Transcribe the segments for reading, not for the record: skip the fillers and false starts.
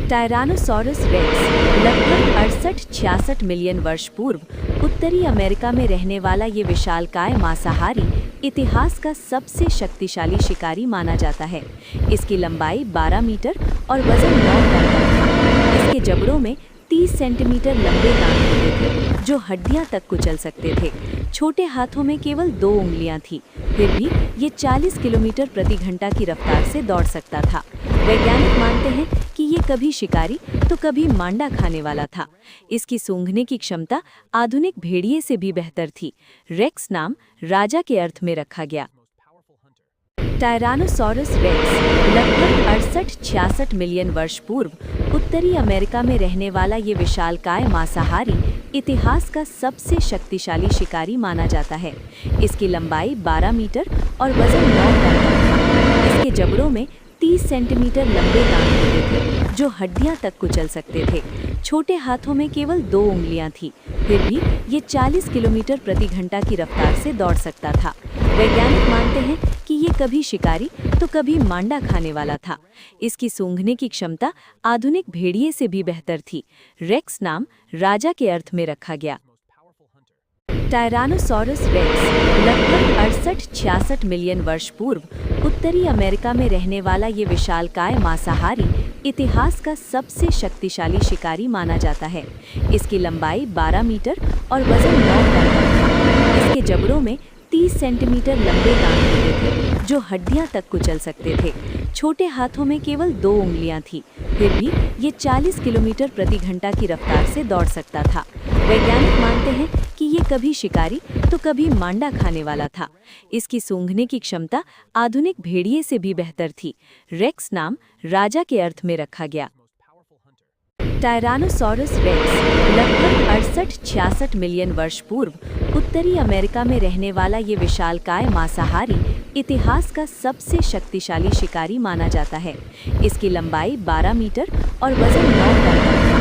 Tyrannosaurus racks लगभग 68-66 million वर्ष पूर्व उत्तरी अमेरिका में रहने वाला ये विशालकाय मांसाहारी इतिहास का सबसे शक्तिशाली शिकारी माना जाता है। इसकी लंबाई 12 मीटर और वजन 9 टन तक था। इसके जबड़ों में 30 सेंटीमीटर लंबे दांत होते थे जो हड्डियां तक कुचल सकते थे। छोटे हाथों में केवल 2 उंगलियां थीं, फिर भी ये 40 किलोमीटर प्रति घंटा की रफ्तार से दौड़ सकता था। वैज्ञानिक मानते हैं कि ये कभी शिकारी तो कभी मांडा खाने वाला था। इसकी सूंघने की क्षमता आधुनिक भेड़िए से भी बेहतर थी। रेक्स नाम राजा के अर्थ में रखा गया। टायरानोसॉरस रेक्स लगभग 68-66 मिलियन वर्ष पूर्व उत्तरी अमेरिका में रहने वाला ये विशालकाय मांसाहारी इतिहास का सबसे शक्तिशाली शिकारी माना जाता है। इसकी लंबाई 12 मीटर और वजन 9 टन तक था। इसके जबड़ों में 30 सेंटीमीटर लंबे दांत होते थे जो हड्डियां तक कुचल सकते थे। छोटे हाथों में केवल 2 उंगलियां थीं, फिर भी ये 40 किलोमीटर प्रति घंटा की रफ्तार से दौड़ सकता था। वैज्ञानिक मानते हैं कि ये कभी शिकारी तो कभी मांडा खाने वाला था। इसकी सूंघने की क्षमता आधुनिक भेड़िए से भी बेहतर थी। रेक्स नाम राजा के अर्थ में रखा गया। टायरानोसॉरस रेक्स लगभग 68-66 मिलियन वर्ष पूर्व उत्तरी अमेरिका में रहने वाला ये विशालकाय मांसाहारी इतिहास का सबसे शक्तिशाली शिकारी माना जाता है। इसकी लंबाई 12 मीटर और वजन 9 टन तक था। इसके जबड़ों में 30 सेंटीमीटर लंबे दांत होते थे जो हड्डियां तक कुचल सकते थे। छोटे हाथों में केवल 2 उंगलियां थीं, फिर भी ये 40 किलोमीटर प्रति घंटा की रफ्तार से दौड़ सकता था। वैज्ञानिक मानते हैं कि ये कभी शिकारी तो कभी मांडा खाने वाला था। इसकी सूंघने की क्षमता आधुनिक भेड़िए से भी बेहतर थी। रेक्स नाम राजा के अर्थ में रखा गया। टायरानोसॉरस रेक्स लगभग 68-66 मिलियन वर्ष पूर्व उत्तरी अमेरिका में रहने वाला ये विशालकाय मांसाहारी इतिहास का सबसे शक्तिशाली शिकारी माना जाता है। इसकी लंबाई 12 मीटर और वजन 9 टन तक था।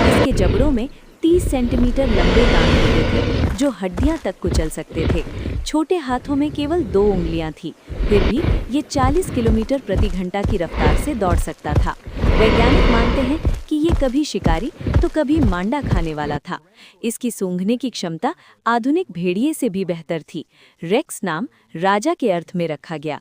इसके जबड़ों में 30 सेंटीमीटर लंबे दांत होते थे जो हड्डियां तक कुचल सकते थे। छोटे हाथों में केवल 2 उंगलियां थीं, फिर भी ये 40 किलोमीटर प्रति घंटा की रफ्तार से दौड़ सकता था। वैज्ञानिक मानते हैं कि ये कभी शिकारी तो कभी मांडा खाने वाला था। इसकी सूंघने की क्षमता आधुनिक भेड़िए से भी बेहतर थी। रेक्स नाम राजा के अर्थ में रखा गया।